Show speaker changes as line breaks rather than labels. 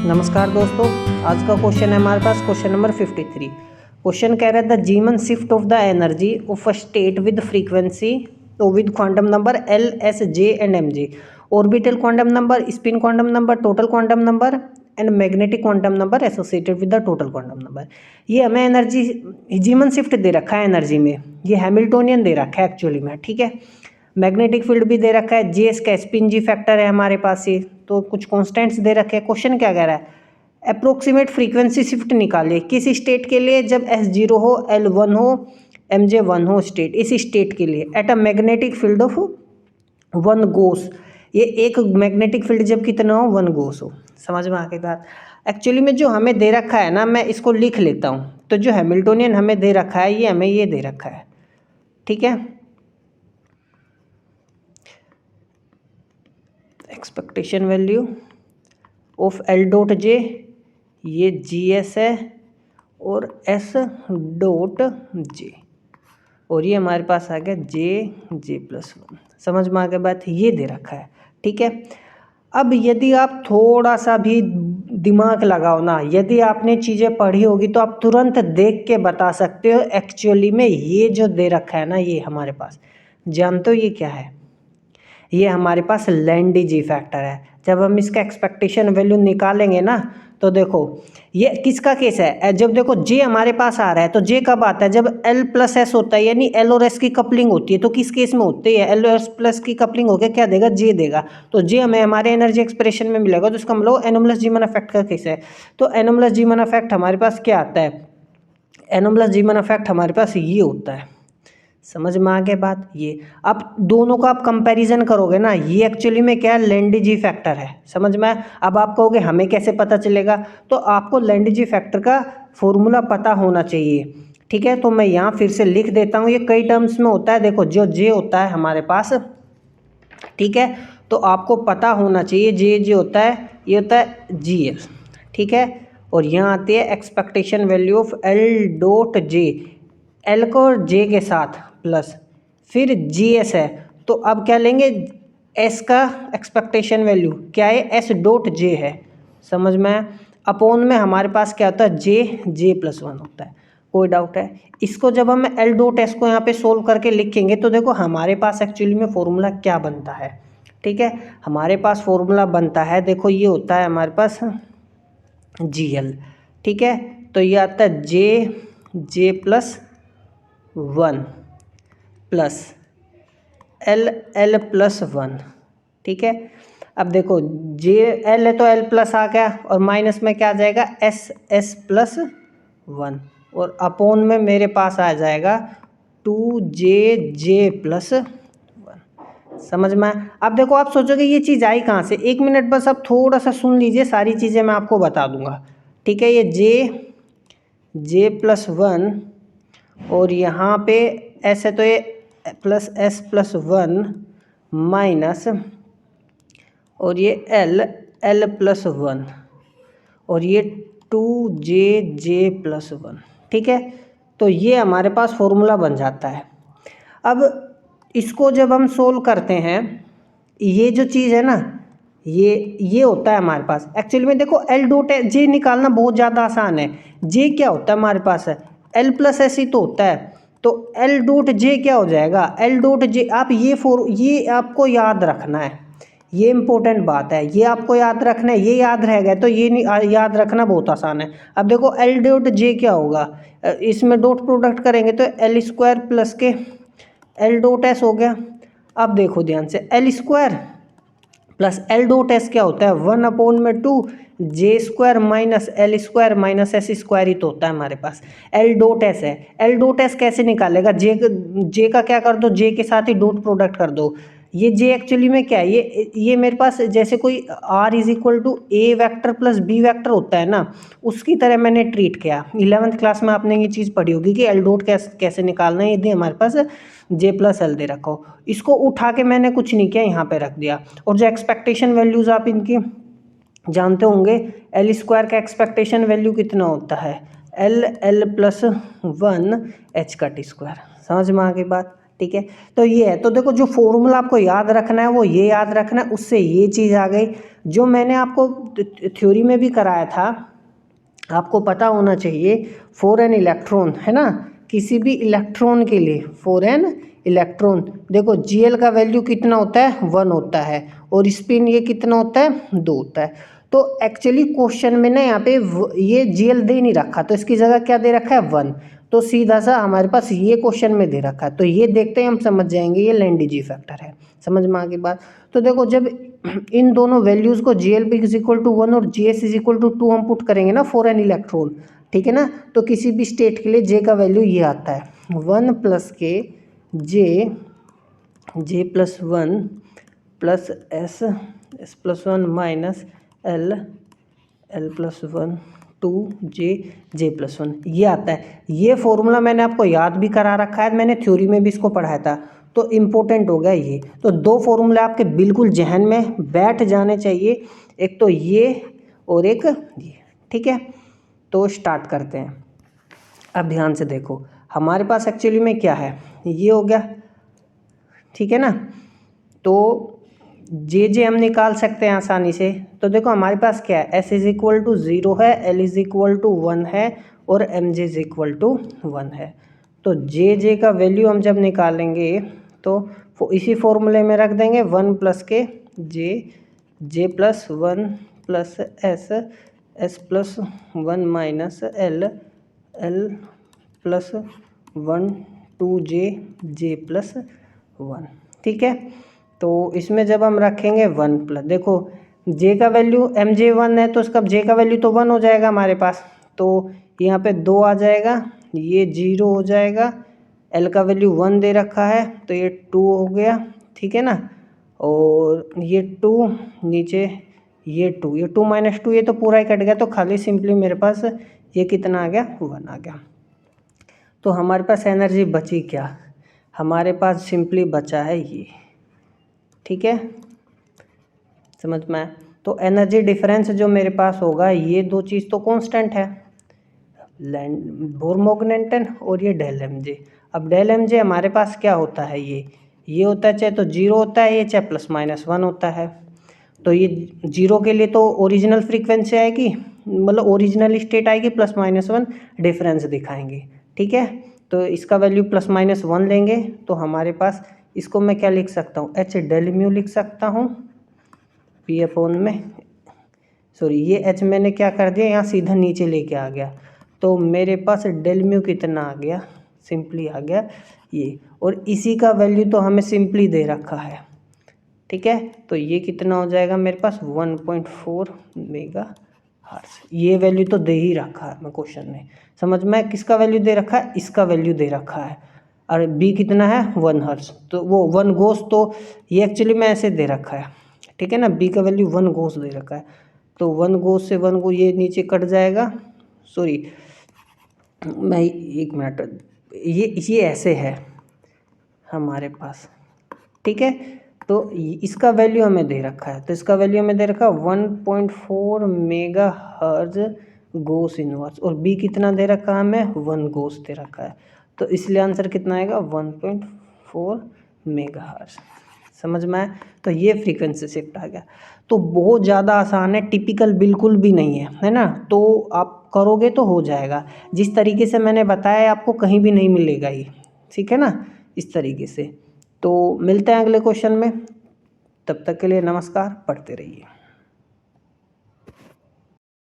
नमस्कार दोस्तों, आज का क्वेश्चन है हमारे पास क्वेश्चन नंबर 53। क्वेश्चन कह रहा है the Zeeman shift of the energy of a state with frequency with quantum number L S J and M J, orbital quantum number, spin quantum number, total quantum number and magnetic quantum number associated with the total quantum number. ये हमें energy जीमन shift दे रखा है energy में, ये Hamiltonian दे रखा है actually में, ठीक है। मैग्नेटिक फील्ड भी दे रखा है, जी एस का स्पिन जी फैक्टर है हमारे पास ये, तो कुछ कॉन्स्टेंट्स दे रखे हैं। क्वेश्चन क्या कह रहा है, अप्रोक्सीमेट फ्रीक्वेंसी शिफ्ट निकालिए किस स्टेट के लिए जब एस जीरो हो, एल वन हो, एम जे वन हो स्टेट, इस स्टेट के लिए at a magnetic field of one gauss. ये एक मैग्नेटिक फील्ड जब कितना हो, वन गोस हो। समझ में आ गई बात। एक्चुअली में जो हमें दे रखा है ना, मैं इसको लिख लेता हूँ। तो जो हैमिल्टोनियन हमें दे रखा है, ये हमें ये दे रखा है, ठीक है। Expectation value of L dot J, ये जी एस है, और एस डॉट जे, और ये हमारे पास आ गया जे प्लस वन। समझ में आ गया बात, ये दे रखा है, ठीक है। अब यदि आप थोड़ा सा भी दिमाग लगाओ ना, यदि आपने चीज़ें पढ़ी होगी तो आप तुरंत देख के बता सकते हो एक्चुअली में ये जो दे रखा है ना, ये हमारे पास जानते हो ये क्या है, ये हमारे पास लैंडी जी फैक्टर है। जब हम इसका एक्सपेक्टेशन वैल्यू निकालेंगे ना, तो देखो ये किसका केस है, जब देखो जे हमारे पास आ रहा है, तो जे कब आता है, जब एल प्लस एस होता है, यानी एल और एस की कपलिंग होती है। तो किस केस में होती है, एल और एस प्लस की कपलिंग होकर क्या देगा, जे देगा। तो जे हमें हमारे एनर्जी एक्सप्रेशन में मिलेगा, तो इसका मतलब एनोमलस जीमन इफेक्ट का केस है। तो एनोमलस जीमन इफेक्ट हमारे पास क्या आता है, एनोमलस जीमन इफेक्ट हमारे पास ये होता है। समझ में आ गया बात। ये अब दोनों का आप कंपैरिजन करोगे ना, ये एक्चुअली में क्या है, लैंडी जी फैक्टर है। समझ में। अब आप कहोगे हमें कैसे पता चलेगा, तो आपको लैंडी जी फैक्टर का फॉर्मूला पता होना चाहिए, ठीक है। तो मैं यहाँ फिर से लिख देता हूँ, ये कई टर्म्स में होता है। देखो जो जे होता है हमारे पास, ठीक है, तो आपको पता होना चाहिए जे जे होता है, ये होता है जी एल, ठीक है। और यहाँ आती है expectation value of L dot J, L को जे के साथ प्लस फिर जी एस है। तो अब क्या लेंगे, एस का एक्सपेक्टेशन वैल्यू क्या है, एस डॉट जे है। समझ में। अपॉन में हमारे पास क्या होता है, जे प्लस वन होता है। कोई डाउट है। इसको जब हम एल डॉट एस को यहाँ पे सोल्व करके लिखेंगे, तो देखो हमारे पास एक्चुअली में फॉर्मूला क्या बनता है, ठीक है। हमारे पास फॉर्मूला बनता है, देखो ये होता है हमारे पास जी एल, ठीक है। तो ये आता है J plus one plus L plus one, ठीक है। अब देखो जे एल है तो एल प्लस आ गया, और माइनस में क्या आ जाएगा, एस प्लस वन, और अपॉन में मेरे पास आ जाएगा टू जे प्लस वन। समझ में। अब देखो आप सोचोगे ये चीज़ आई कहाँ से, एक मिनट बस आप थोड़ा सा सुन लीजिए, सारी चीज़ें मैं आपको बता दूंगा, ठीक है। ये जे प्लस वन, और यहाँ पे एस है तो ये plus S plus one minus, और ये एल प्लस वन, और ये टू जे प्लस वन, ठीक है। तो ये हमारे पास फॉर्मूला बन जाता है। अब इसको जब हम सोल्व करते हैं, ये जो चीज़ है ना, ये होता है हमारे पास एक्चुअली में। देखो एल डॉट जे निकालना बहुत ज़्यादा आसान है। जे क्या होता है हमारे पास, है एल प्लस एस ही तो होता है। तो एल डॉट जे क्या हो जाएगा, एल डॉट जे, आप ये आपको याद रखना है, ये इंपॉर्टेंट बात है, ये आपको याद रखना है। ये याद रह गया तो ये नहीं याद रखना बहुत आसान है। अब देखो एल डॉट जे क्या होगा, इसमें डॉट प्रोडक्ट करेंगे तो एल स्क्वायर प्लस के एल डॉट एस हो गया। अब देखो ध्यान से, L square plus L dot S क्या होता है, वन अपॉन में two J square minus L square minus S square ही तो होता है हमारे पास। एल डॉट एस है, एल डॉट एस कैसे निकालेगा, जे का क्या कर दो, जे के साथ ही डॉट प्रोडक्ट कर दो। ये जे एक्चुअली में क्या है, ये मेरे पास जैसे कोई R is equal to A vector plus B vector होता है ना, उसकी तरह मैंने ट्रीट किया। 11th क्लास में आपने ये चीज़ पढ़ी होगी कि एल डॉट कैसे निकालना है, यदि हमारे पास जे प्लस एल दे रखा हो। इसको उठा के मैंने कुछ नहीं किया, यहाँ पे रख दिया। और जो एक्सपेक्टेशन वैल्यूज़ आप इनकी जानते होंगे, एल स्क्वायर का एक्सपेक्टेशन वैल्यू कितना होता है, एल प्लस वन एच का टी स्क्वायर। समझ में आ गई बात, ठीक है। तो ये है, तो देखो जो फॉर्मूला आपको याद रखना है वो ये याद रखना है, उससे ये चीज़ आ गई। जो मैंने आपको थ्योरी में भी कराया था, आपको पता होना चाहिए फॉर एन इलेक्ट्रॉन, है ना, किसी भी इलेक्ट्रॉन के लिए फॉर एन इलेक्ट्रॉन, देखो Gl का वैल्यू कितना होता है 1 होता है, और स्पिन ये कितना होता है 2 होता है। तो एक्चुअली क्वेश्चन में ना यहाँ पे ये Gl दे नहीं रखा, तो इसकी जगह क्या दे रखा है 1, तो सीधा सा हमारे पास ये क्वेश्चन में दे रखा है, तो ये देखते ही हम समझ जाएंगे ये लैंडी फैक्टर है। समझ में आ गई बात। तो देखो जब इन दोनों वैल्यूज़ को GLP इज इक्वल टू 1 और GS इज इक्वल टू 2 हम पुट करेंगे ना फॉर एन इलेक्ट्रॉन, ठीक है ना, तो किसी भी स्टेट के लिए जे का वैल्यू ये आता है 1 प्लस के जे plus 1 plus S plus 1 minus L plus 1 two जे प्लस 1, ये आता है। ये फॉर्मूला मैंने आपको याद भी करा रखा है, मैंने थ्योरी में भी इसको पढ़ाया था, तो इम्पोर्टेंट हो गया ये। तो 2 फॉर्मूले आपके बिल्कुल जहन में बैठ जाने चाहिए, एक तो ये और एक ये, ठीक है। तो स्टार्ट करते हैं। अब ध्यान से देखो हमारे पास एक्चुअली में क्या है, ये हो गया, ठीक है ना। तो जे हम निकाल सकते हैं आसानी से। तो देखो हमारे पास क्या है, एस इज इक्वल टू 0 है, एल इज इक्वल टू 1 है, और M J is equal to 1 है। तो जे का वैल्यू हम जब निकालेंगे तो इसी फॉर्मूले में रख देंगे 1 प्लस के जे plus 1 plus S plus 1 minus L plus 1 two जे प्लस 1, ठीक है। तो इसमें जब हम रखेंगे 1 प्लस, देखो जे का वैल्यू एम जे 1 है, तो इसका जे का वैल्यू तो 1 हो जाएगा हमारे पास, तो यहाँ पे 2 आ जाएगा, ये 0 हो जाएगा, एल का वैल्यू 1 दे रखा है तो ये 2 हो गया, ठीक है ना, और ये 2 नीचे, ये 2 माइनस 2, ये तो पूरा ही कट गया, तो खाली सिंपली मेरे पास ये कितना आ गया 1 आ गया। तो हमारे पास एनर्जी बची क्या, हमारे पास सिंपली बचा है ये, ठीक है, समझ में आया। तो एनर्जी डिफरेंस जो मेरे पास होगा, ये 2 चीज़ तो कांस्टेंट है, बोर मोगनेंटन और ये डेल एम जे। अब डेल एम जे हमारे पास क्या होता है, ये होता है चाहे तो 0 होता है, ये चाहे प्लस माइनस 1 होता है। तो ये 0 के लिए तो ओरिजिनल फ्रीक्वेंसी आएगी, मतलब ओरिजिनल स्टेट आएगी, प्लस माइनस 1 डिफरेंस दिखाएंगे, ठीक है। तो इसका वैल्यू प्लस माइनस 1 लेंगे, तो हमारे पास इसको मैं क्या लिख सकता हूँ, एच डेल म्यू लिख सकता हूँ पी अपॉन में, सॉरी ये एच मैंने क्या कर दिया यहाँ सीधा नीचे लेके आ गया, तो मेरे पास डेल म्यू कितना आ गया, सिंपली आ गया ये, और इसी का वैल्यू तो हमें सिंपली दे रखा है, ठीक है। तो ये कितना हो जाएगा मेरे पास 1.4 मेगा हर्ट्ज, ये वैल्यू तो दे ही रखा है मैं क्वेश्चन में, समझ में किसका वैल्यू दे रखा है, इसका वैल्यू दे रखा है, और बी कितना है 1 हर्ट्ज, तो वो 1 गोस, तो ये एक्चुअली में ऐसे दे रखा है, ठीक है ना, बी का वैल्यू 1 गोस दे रखा है, तो 1 गोस से 1 को ये नीचे कट जाएगा, सॉरी मैं 1 मिनट, ये ऐसे है हमारे पास, ठीक है। तो इसका वैल्यू हमें दे रखा है, तो इसका वैल्यू हमें दे रखा है 1.4 मेगा हर्ज गोस इनवर्स, और बी कितना दे रखा है हमें 1 गोस दे रखा है, तो इसलिए आंसर कितना आएगा 1.4 मेगा हर्ज, समझ में आया। तो ये फ्रीक्वेंसी शिफ्ट आ गया, तो बहुत ज़्यादा आसान है, टिपिकल बिल्कुल भी नहीं है ना, तो आप करोगे तो हो जाएगा, जिस तरीके से मैंने बताया आपको कहीं भी नहीं मिलेगा ये, ठीक है ना, इस तरीके से। तो मिलते हैं अगले क्वेश्चन में, तब तक के लिए नमस्कार, पढ़ते रहिए।